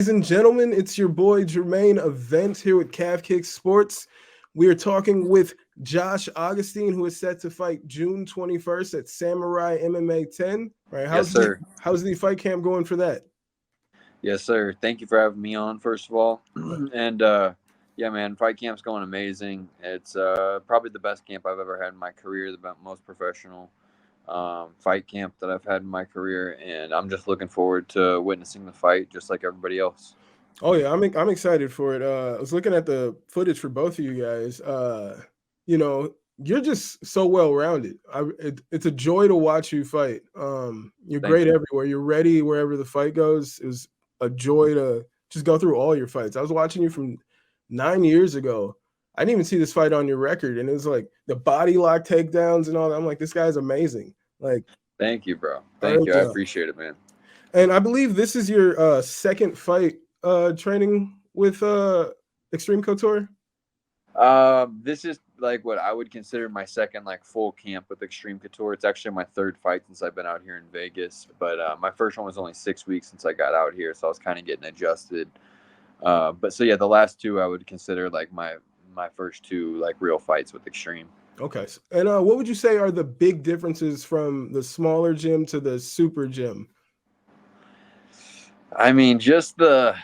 Ladies and gentlemen, it's your boy Jermaine Event here with Calf Kick Sports. We are talking with Josh Augustine, who is set to fight June 21st at Samurai MMA 10. Right? Yes, sir. How's the fight camp going for that? Yes, sir. Thank you for having me on, first of all. And yeah, man, fight camp's going amazing. It's probably the best camp I've ever had in my career, the most professional fight camp that I've had in my career. And I'm just looking forward to witnessing the fight just like everybody else. Oh yeah, I'm excited for it. I was looking at the footage for both of you guys. You know, you're just so well rounded. It's a joy to watch you fight. You're Thank great you. everywhere. You're ready wherever the fight goes. It was a joy to just go through all your fights. I was watching you from 9 years ago. I didn't even see this fight on your record, and it was like the body lock takedowns and all that. I'm like, this guy's amazing. Like, Thank you, bro. Thank you. I I, appreciate it, man. and I believe this is your second fight training with Xtreme Couture. This is like what I would consider my second like full camp with Extreme Couture. It's actually my third fight since I've been out here in Vegas, but my first one was only 6 weeks since I got out here, so I was kind of getting adjusted. But so yeah, the last two I would consider like my first two like real fights with Extreme. Okay, and what would you say are the big differences from the smaller gym to the super gym? I mean, just the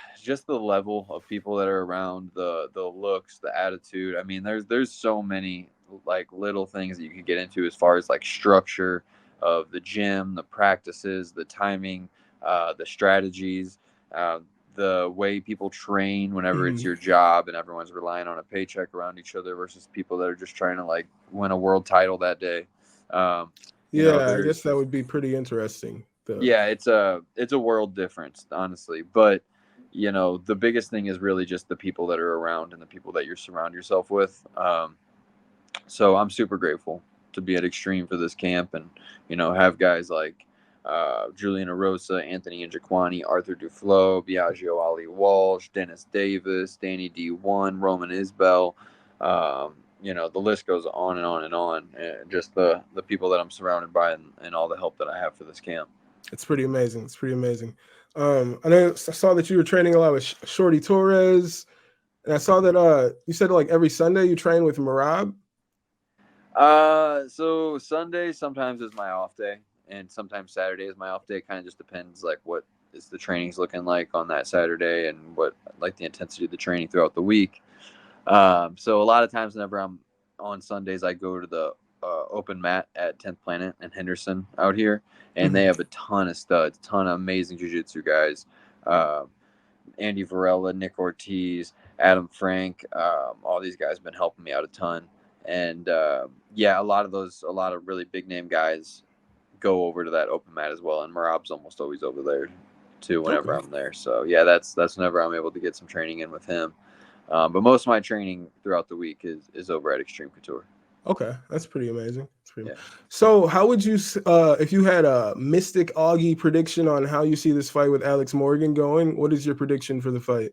level of people that are around, the looks, the attitude. I mean, there's so many like little things that you could get into as far as like structure of the gym, the practices, the timing, the strategies, uh, the way people train whenever it's Mhm. your job and everyone's relying on a paycheck around each other versus people that are just trying to like win a world title that day. Um, Yeah, I guess there's that would be pretty interesting. yeah, it's a world difference, honestly. But the biggest thing is really just the people that are around and the people that you surround yourself with. So I'm super grateful to be at Extreme for this camp and have guys like Julian Arosa, Anthony Njokwani, Arthur Duflo, Biagio Ali Walsh, Dennis Davis, Danny D1, Roman Isbell. The list goes on and on and on. And just the people that I'm surrounded by and all the help that I have for this camp. It's pretty amazing. It's pretty amazing. I saw that you were training a lot with Shorty Torres, and I saw that you said like every Sunday you train with Merab. So Sunday sometimes is my off day, and sometimes Saturday is my off day. It kind of just depends, like what is the training's looking like on that Saturday, and what like the intensity of the training throughout the week. So a lot of times, whenever I'm on Sundays, I go to the open mat at 10th Planet and Henderson out here, and they Mhm. have a ton of studs, ton of amazing jiu-jitsu guys. Uh, Andy Varela, Nick Ortiz, Adam Frank, all these guys have been helping me out a ton. And yeah, a lot of really big name guys go over to that open mat as well. And Merab's almost always over there too whenever Okay. I'm there. So yeah, that's whenever I'm able to get some training in with him. But most of my training throughout the week is over at Extreme Couture. Okay, that's pretty amazing. Yeah, So, how would you, if you had a Mystic Augie prediction on how you see this fight with Alex Morgan going? What is your prediction for the fight?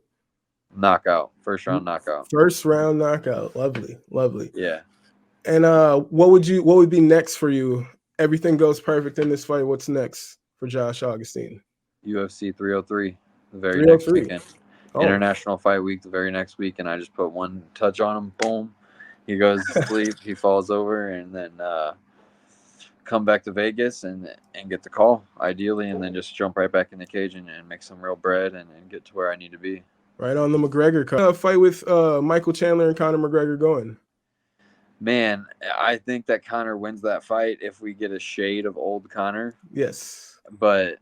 knockout, first round knockout. First round knockout. Lovely, lovely. Yeah. And what would be next for you? Everything goes perfect in this fight. What's next for Josh Augustine? UFC 303 the very next 303. weekend. Oh, International Fight Week the very next week, and I just put one touch on him. Boom, he goes to sleep. He falls over, and then come back to Vegas and get the call, ideally, and then just jump right back in the cage and make some real bread and get to where I need to be. right on the McGregor cut. Fight with Michael Chandler and Conor McGregor going. Man, I think that Conor wins that fight if we get a shade of old Conor, Yes. but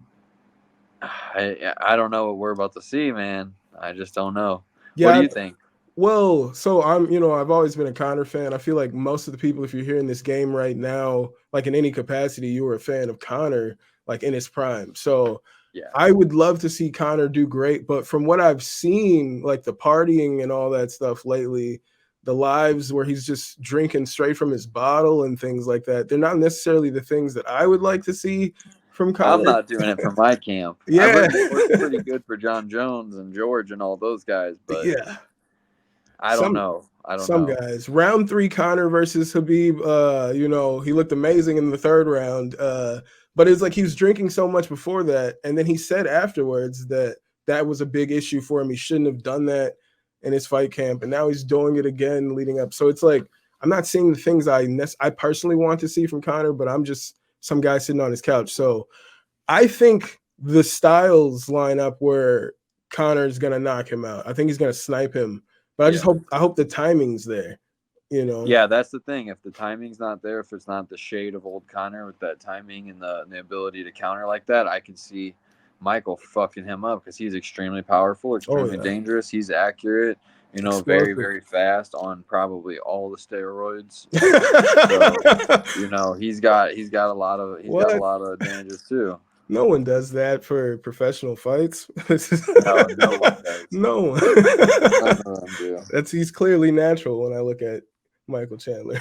I don't know what we're about to see, man. I just don't know. What do Yeah. you think? Well, so I've always been a Conor fan. I feel like most of the people, if you're here in this game right now, like in any capacity, you were a fan of Conor, like in his prime. So Yeah. I would love to see Conor do great. But from what I've seen, like the partying and all that stuff lately, the lives where he's just drinking straight from his bottle and things like that, they're not necessarily the things that I would like to see from I'm Conor. not doing it for my camp. I've Yeah. heard it works pretty good for John Jones and George and all those guys, but Yeah. I don't Some know. I don't Some know. guys. Round 3, Conor versus Habib. He looked amazing in the third round. But it's like he was drinking so much before that, and then he said afterwards that that was a big issue for him. He shouldn't have done that in his fight camp, and now he's doing it again leading up. So it's like I'm not seeing the things I personally want to see from Conor, but I'm just some guy sitting on his couch. So I think the styles line up where Conor's gonna knock him out. I think he's gonna snipe him, but I hope the timing's there. You know? Yeah, that's the thing. If the timing's not there, if it's not the shade of old Conor with that timing and the ability to counter like that, I can see Michael fucking him up because he's extremely powerful, extremely dangerous. He's accurate, you know, very, very fast on probably all the steroids. So, you know, he's got a lot of advantages too. No one does that for professional fights. No one does. No one. None of them do. He's clearly natural when I look at Michael Chandler.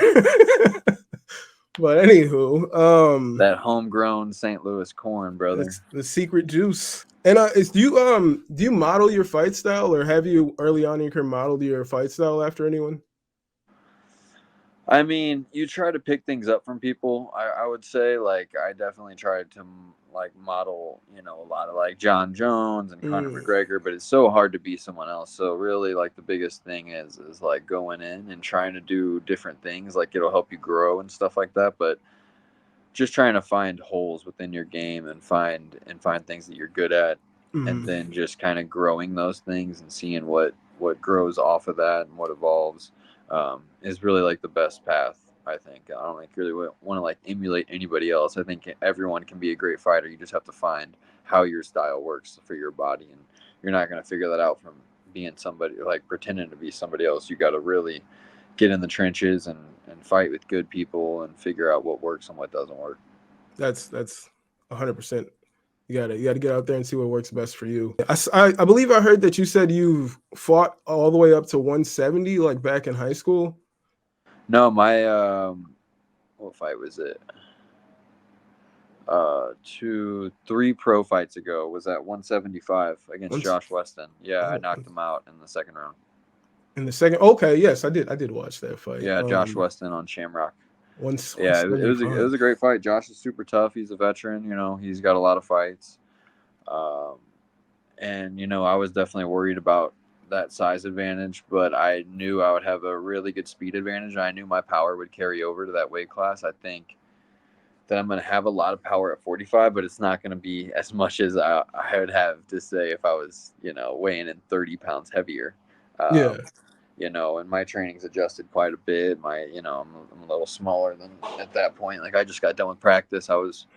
But anywho, that homegrown St. Louis corn, brother. It's the secret juice. And do you model your fight style, or have you early on in your career modeled your fight style after anyone? I mean, you try to pick things up from people. I would say, like, I definitely tried to like model, you know, a lot of like John Jones and Conor McGregor, but it's so hard to be someone else. So really, like, the biggest thing is like going in and trying to do different things. Like, it'll help you grow and stuff like that. But just trying to find holes within your game and find things that you're good at, and then just kind of growing those things and seeing what grows off of that and what evolves. Is really like the best path, I think. I don't like really want to like emulate anybody else. I think everyone can be a great fighter. You just have to find how your style works for your body, and you're not going to figure that out from being somebody, like pretending to be somebody else. You got to really get in the trenches and fight with good people and figure out what works and what doesn't work. That's 100%. You gotta get out there and see what works best for you. I believe I heard that you said you've fought all the way up to 170, like back in high school. No, my what fight was it? 3 pro fights ago was at 175 against Josh Weston. Yeah, I knocked him out in the second round. In the second, okay, yes, I did watch that fight. Yeah, Josh Weston on Shamrock. Yeah, it was a great fight. Josh is super tough. He's a veteran. You know, he's got a lot of fights. And, you know, I was definitely worried about that size advantage, but I knew I would have a really good speed advantage. I knew my power would carry over to that weight class. I think that I'm going to have a lot of power at 45, but it's not going to be as much as I would have to say if I was, you know, weighing in 30 pounds heavier. You know, and my training's adjusted quite a bit. I'm a little smaller than at that point. Like, I just got done with practice. I was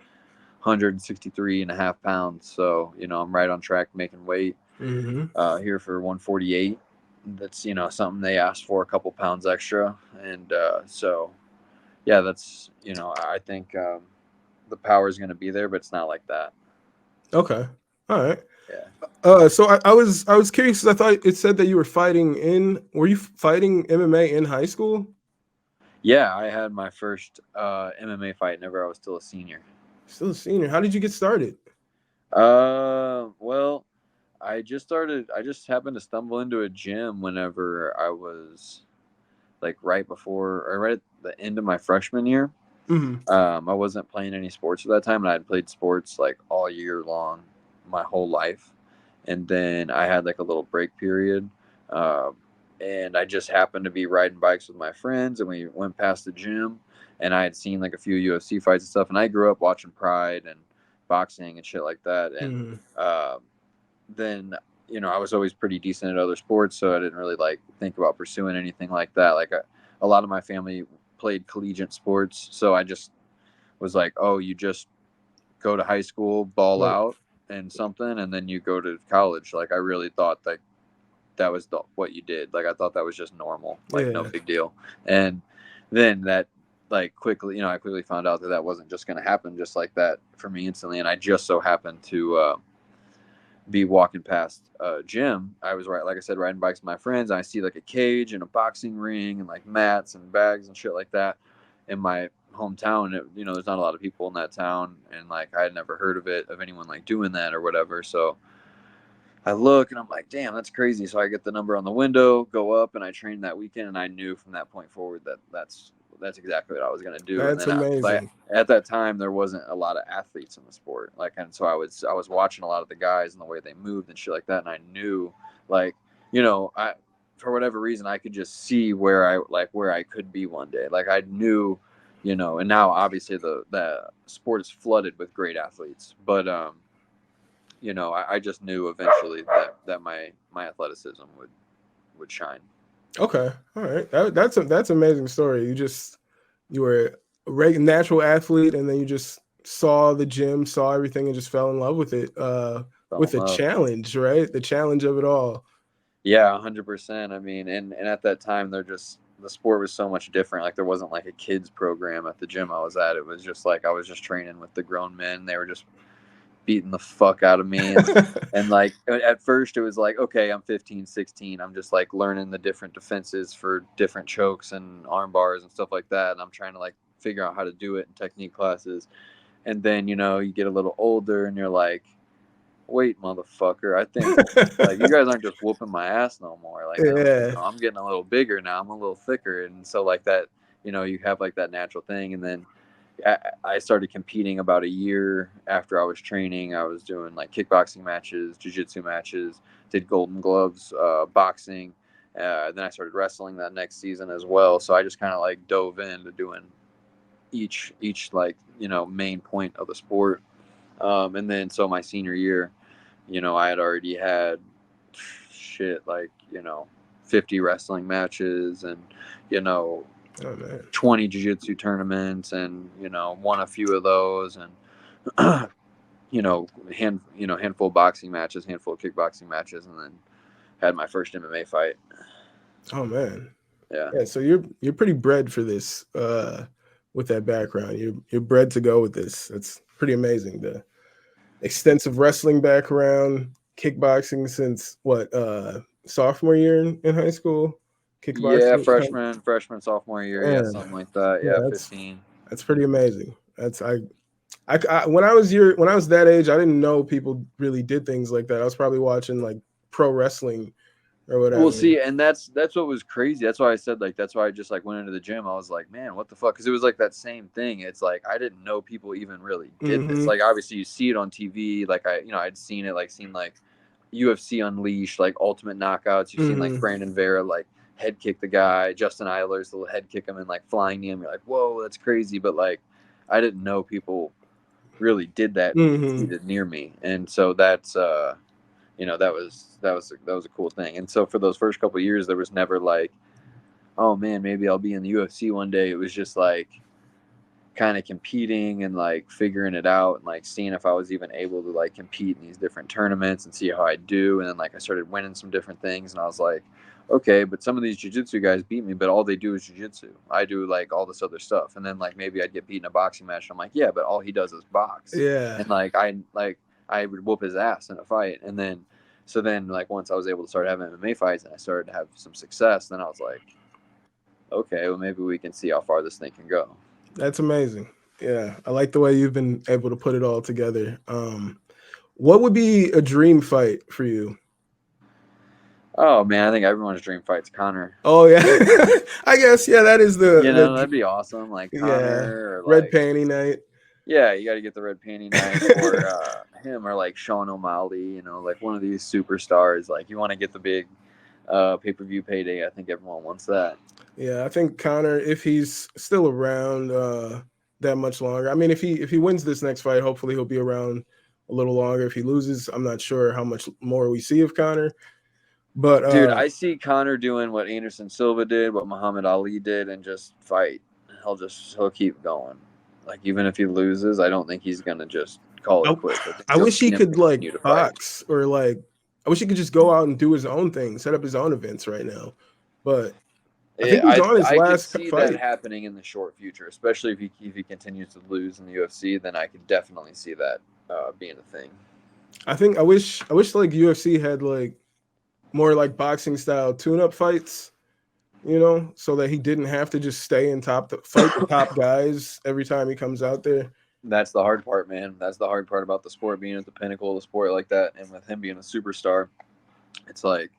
163.5 pounds. So, you know, I'm right on track making weight here for 148. That's, you know, something they asked for, a couple pounds extra. And so, yeah, that's, you know, I think the power is going to be there, but it's not like that. Okay. All right. Yeah. So I was curious, because I thought it said that you were were you fighting MMA in high school? Yeah, I had my first MMA fight whenever I was still a senior. Still a senior. How did you get started? Well, I just happened to stumble into a gym whenever I was like right at the end of my freshman year. I wasn't playing any sports at that time, and I had played sports like all year long, my whole life. And then I had like a little break period. And I just happened to be riding bikes with my friends, and we went past the gym, and I had seen like a few UFC fights and stuff. And I grew up watching Pride and boxing and shit like that. And then, you know, I was always pretty decent at other sports, so I didn't really like think about pursuing anything like that. Like a lot of my family played collegiate sports, so I just was like, oh, you just go to high school, ball out and something, and then you go to college. Like, I really thought like that was what you did. Like, I thought that was just normal, like no big deal. And then that, like, quickly, you know, I quickly found out that wasn't just going to happen just like that for me instantly. And I just so happened to be walking past a gym. I was like I said, riding bikes with my friends. And I see like a cage and a boxing ring and like mats and bags and shit like that in my hometown. You know, there's not a lot of people in that town, and like I had never heard of anyone like doing that or whatever. So I look and I'm like, damn, that's crazy. So I get the number on the window, go up, and I trained that weekend. And I knew from that point forward that that's exactly what I was gonna do. That's and then amazing. at that time there wasn't a lot of athletes in the sport, like, and so I was watching a lot of the guys and the way they moved and shit like that, and I knew, like, I, for whatever reason, I could just see where I could be one day. Like, I knew, and now obviously the sport is flooded with great athletes, but I just knew eventually that my athleticism would shine. Okay, all right. That's an amazing story. You were a natural athlete, and then you just saw the gym, saw everything, and just fell in love with it. With the challenge, right? The challenge of it all. Yeah, 100%. I mean, and at that time, the sport was so much different. Like, there wasn't like a kids program at the gym I was at. It was just like I was just training with the grown men. They were just beating the fuck out of me. And like at first it was like, okay, I'm 15, 16. I'm just like learning the different defenses for different chokes and arm bars and stuff like that. And I'm trying to like figure out how to do it in technique classes. And then, you get a little older and you're like, wait, motherfucker, I think like you guys aren't just whooping my ass no more. Like, Yeah. I'm getting a little bigger now. I'm a little thicker. And so like that, you have like that natural thing. And then I started competing about a year after I was training. I was doing like kickboxing matches, jiu-jitsu matches, did Golden Gloves, boxing. Then I started wrestling that next season as well. So I just kind of like dove into doing each like, main point of the sport. And then so my senior year, I had already had shit like, 50 wrestling matches and, 20 jiu-jitsu tournaments and, won a few of those and, handful of boxing matches, handful of kickboxing matches, and then had my first MMA fight. Oh man. Yeah. So you're pretty bred for this, with that background. You're bred to go with this. That's pretty amazing. The extensive wrestling background, kickboxing since what, sophomore year in high school? Yeah, Kickboxing. freshman, sophomore year, yeah, something like that. Yeah, 15. That's pretty amazing. When I was that age, I didn't know people really did things like that. I was probably watching like pro wrestling or whatever. Well, see, and that's what was crazy. That's why I said like that's why I just like went into the gym. I was like, man, what the fuck? Because it was like that same thing. It's like I didn't know people even really did this. Like obviously you see it on TV. Like I'd seen it. Like seen like UFC Unleashed, like Ultimate Knockouts. You've seen like Brandon Vera like head kick the guy. Justin Eiler's little head kick him and like flying knee him. You're like, whoa, that's crazy. But like I didn't know people really did that near me, and so that's that was a cool thing. And so for those first couple of years, there was never like, oh man, maybe I'll be in the UFC one day. It was just like kind of competing and like figuring it out and like seeing if I was even able to like compete in these different tournaments and see how I do. And then like I started winning some different things, and I was like, okay, but some of these jiu-jitsu guys beat me, but all they do is jiu-jitsu. I do like all this other stuff. And then like maybe I'd get beat in a boxing match. I'm like, yeah, but all he does is box. Yeah. And like I would whoop his ass in a fight. And then so then like once I was able to start having MMA fights and I started to have some success, then I was like, okay, well maybe we can see how far this thing can go. That's amazing. Yeah, I like the way you've been able to put it all together. What would be a dream fight for you? Oh man, I think everyone's dream fight's Conor. Oh yeah, I guess that is that'd be awesome. Like Conor or red like, panty night. Yeah, you got to get the red panty night or him or like Sean O'Malley. Like one of these superstars. Like you want to get the big pay-per-view payday. I think everyone wants that. Yeah, I think Conor, if he's still around that much longer. I mean, if he wins this next fight, hopefully he'll be around a little longer. If he loses, I'm not sure how much more we see of Conor. But dude, I see Conor doing what Anderson Silva did, what Muhammad Ali did, and just fight. He'll keep going. Like even if he loses, I don't think he's gonna just call it quits. I wish he could like box or like. I wish he could just go out and do his own thing, set up his own events right now. But I think he's on his last fight. I could see that happening in the short future, especially if he continues to lose in the UFC. Then I could definitely see that being a thing. I wish like UFC had like more like boxing style tune-up fights, so that he didn't have to just stay in fight the top guys every time he comes out there. That's the hard part, man. That's the hard part about the sport, being at the pinnacle of the sport like that, and with him being a superstar, it's like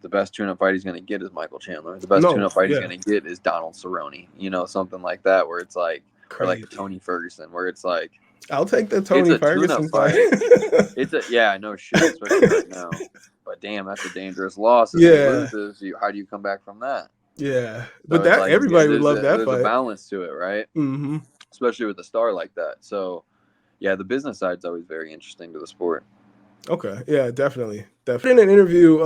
the best tune-up fight he's going to get is Michael Chandler. The best tune-up fight he's going to get is Donald Cerrone. You know, something like that, where it's like, or like a Tony Ferguson, where it's like, I'll take the Tony Ferguson fight. No shit, especially right now. But damn, that's a dangerous loss. If he loses, how do you come back from that? Yeah, but so that everybody would love that fight. There's a balance to it, right? Mm-hmm. Especially with a star like that. So, yeah, the business side's always very interesting to the sport. Okay, yeah, definitely. In an interview,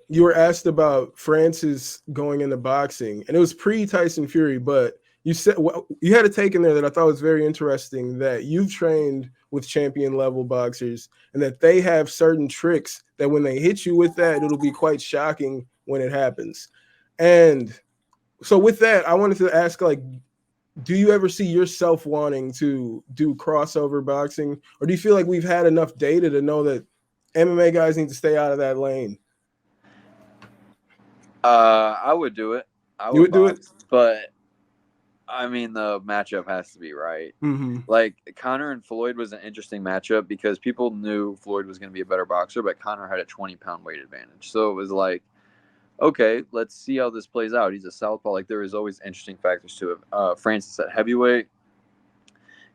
you were asked about Francis going into boxing, and it was pre-Tyson Fury, but you said you had a take in there that I thought was very interesting, that you've trained with champion level boxers and that they have certain tricks that when they hit you with that, it'll be quite shocking when it happens. And so with that, I wanted to ask, like, do you ever see yourself wanting to do crossover boxing, or do you feel like we've had enough data to know that MMA guys need to stay out of that lane? I would do it. You would do it? But I mean, the matchup has to be right. Mm-hmm. Like, Conor and Floyd was an interesting matchup because people knew Floyd was going to be a better boxer, but Conor had a 20-pound weight advantage. So it was like, okay, let's see how this plays out. He's a southpaw. Like, there is always interesting factors to it. Francis at heavyweight,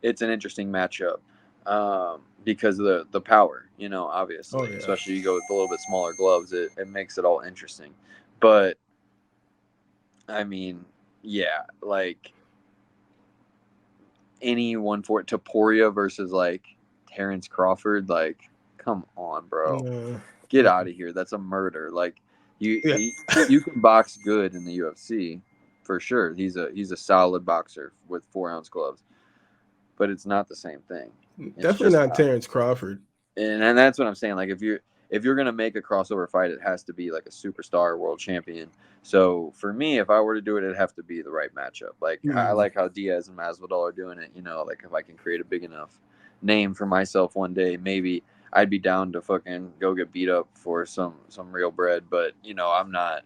it's an interesting matchup because of the power, you know, obviously. Especially you go with a little bit smaller gloves, it makes it all interesting. But, I mean, yeah, like, anyone for it, Topuria versus, like, Terrence Crawford, like, come on, bro. Get out of here. That's a murder. Like, you can box good in the UFC for sure. He's a solid boxer with 4-ounce gloves, but it's not the same thing. Definitely not Terrence Crawford. And that's what I'm saying. Like, if you're gonna make a crossover fight, it has to be like a superstar world champion. So for me, if I were to do it, it'd have to be the right matchup. Like, I like how Diaz and Masvidal are doing it. You know, like, if I can create a big enough name for myself one day, maybe I'd be down to fucking go get beat up for some real bread. But, you know, I'm not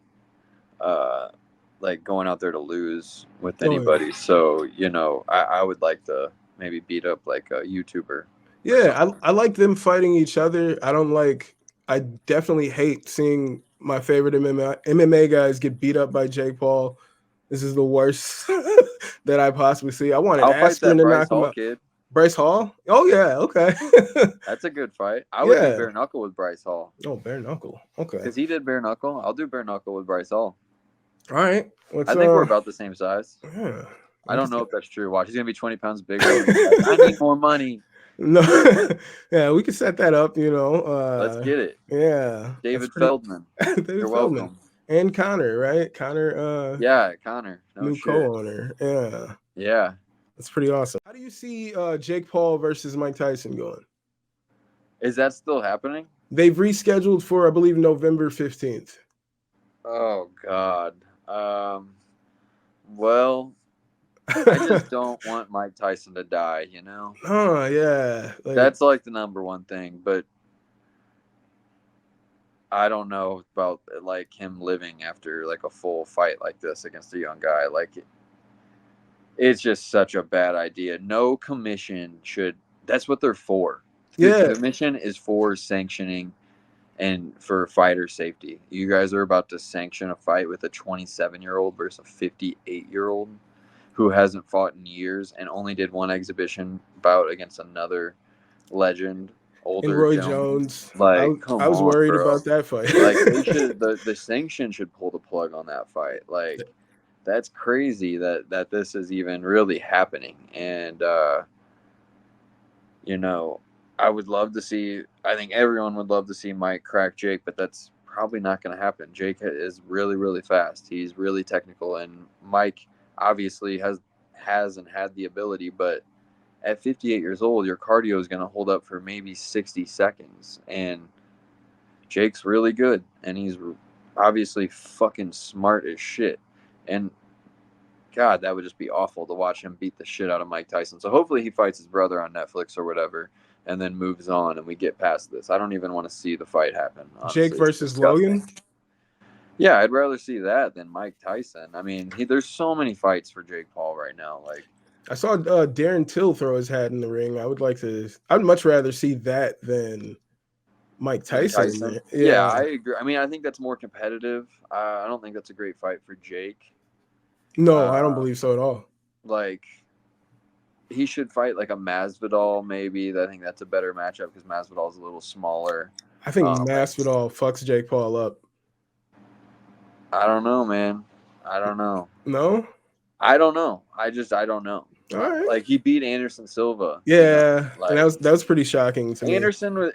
like going out there to lose with anybody. Yeah. So, you know, I would like to maybe beat up like a YouTuber. Yeah, I like them fighting each other. I definitely hate seeing my favorite MMA guys get beat up by Jake Paul. This is the worst that I possibly see. I wanted Askren to knock him out. Kid. Bryce Hall? Oh, yeah, okay. That's a good fight. I would do bare knuckle with Bryce Hall. Oh, bare knuckle. Okay. Because he did bare knuckle. I'll do bare knuckle with Bryce Hall. All right. I think we're about the same size. Yeah. I don't know if that's true. Watch, he's going to be 20 pounds bigger. I need more money. No, yeah, we can set that up, you know. Let's get it. Yeah. David Feldman. You're welcome. And Connor, right? Connor. Yeah, Connor. New co-owner. Yeah. Yeah. That's pretty awesome. How do you see Jake Paul versus Mike Tyson going? Is that still happening? They've rescheduled for, I believe, November 15th. Oh, God. Well, I just don't want Mike Tyson to die, you know? Oh, yeah. That's like the number one thing, but I don't know about like him living after like a full fight like this against a young guy. Like, it's just such a bad idea. No commission should. That's what they're for. Yeah. The commission is for sanctioning and for fighter safety. You guys are about to sanction a fight with a 27-year-old versus a 58-year-old who hasn't fought in years and only did one exhibition bout against another legend, older and Roy Jones. Like, I was worried about that fight. Like, they should, the sanction should pull the plug on that fight. Like, that's crazy that this is even really happening. And you know, I would love to see. I think everyone would love to see Mike crack Jake, but that's probably not going to happen. Jake is really, really fast. He's really technical, and Mike obviously has and had the ability, but at 58 years old, your cardio is going to hold up for maybe 60 seconds. And Jake's really good, and he's obviously fucking smart as shit. And God, that would just be awful to watch him beat the shit out of Mike Tyson. So hopefully he fights his brother on Netflix or whatever, and then moves on, and we get past this. I don't even want to see the fight happen. Honestly. Jake versus Logan? Yeah, I'd rather see that than Mike Tyson. I mean, there's so many fights for Jake Paul right now. Like, I saw Darren Till throw his hat in the ring. I'd much rather see that than Mike and Tyson. Tyson. Yeah, I agree. I mean, I think that's more competitive. I don't think that's a great fight for Jake. No, I don't believe so at all. Like, he should fight like a Masvidal, maybe. I think that's a better matchup because Masvidal is a little smaller. I think Masvidal fucks Jake Paul up. I don't know, man. I don't know. No? I don't know. I don't know. All right. Like, he beat Anderson Silva. Yeah, you know? Like, and that was pretty shocking to me. Anderson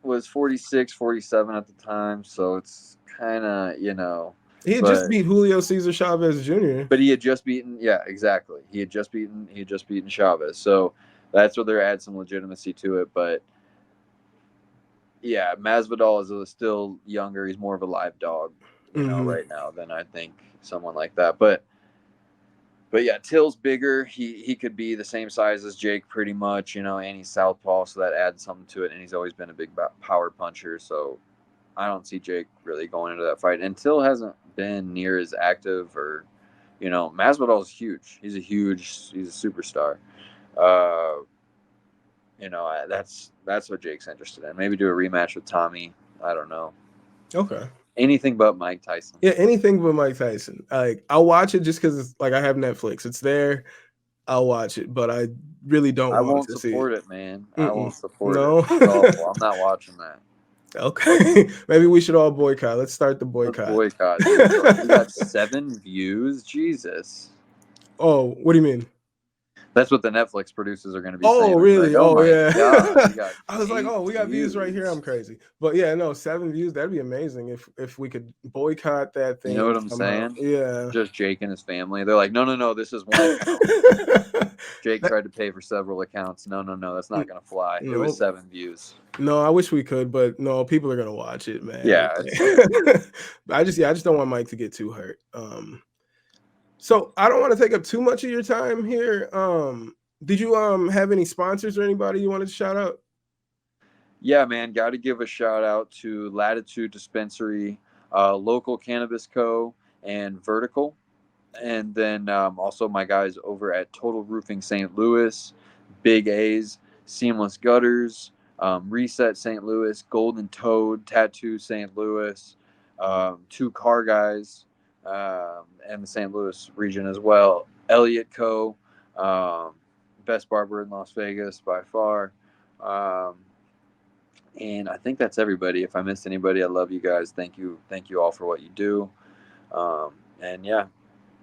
was 46, 47 at the time, so it's kind of, you know. He had just beat Julio Cesar Chavez Jr. But he had just beaten, yeah, exactly. He had just beaten Chavez. So that's where they add some legitimacy to it. But yeah, Masvidal is still younger. He's more of a live dog, you know, right now than I think someone like that. But yeah, Till's bigger. He could be the same size as Jake pretty much, you know, and he's southpaw, so that adds something to it. And he's always been a big power puncher, so I don't see Jake really going into that fight. And Till hasn't been near as active, or, you know, Masvidal is huge. He's a superstar. You know, that's what Jake's interested in. Maybe do a rematch with Tommy. I don't know. Okay. Anything but Mike Tyson. Yeah, anything but Mike Tyson. Like, I'll watch it just because it's like I have Netflix. It's there. I'll watch it, but I really don't want to see it. I won't support it, man. I won't support it. I'm not watching that. Okay. Maybe we should all boycott. Let's start the boycott. Let's boycott. We got 7 views. Jesus. Oh, what do you mean? That's what the Netflix producers are going to be saying. Really? Like, yeah. God, I was like, we got views right here. I'm crazy. But yeah, no, 7 views. That'd be amazing if we could boycott that thing. You know what I'm saying? Yeah. Just Jake and his family. They're like, no, this is one account. Jake tried to pay for several accounts. No, that's not going to fly. It was 7 views. No, I wish we could, but no, people are going to watch it, man. Yeah. I just don't want Mike to get too hurt. So I don't want to take up too much of your time here. Did you have any sponsors or anybody you wanted to shout out? Yeah, man, got to give a shout out to Latitude Dispensary, Local Cannabis Co., and Vertical. And then also my guys over at Total Roofing St. Louis, Big A's, Seamless Gutters, Reset St. Louis, Golden Toad Tattoo St. Louis, 2 Car Guys, and the St. Louis region as well. Elliott Co., best barber in Las Vegas by far. And I think that's everybody. If I missed anybody, I love you guys. Thank you all for what you do. And yeah,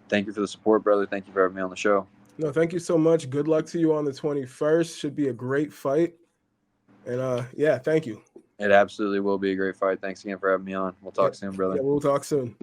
thank you for the support, brother. Thank you for having me on the show. No, thank you so much. Good luck to you on the 21st. Should be a great fight. And yeah, thank you. It absolutely will be a great fight. Thanks again for having me on. We'll talk soon, brother. Yeah, we'll talk soon.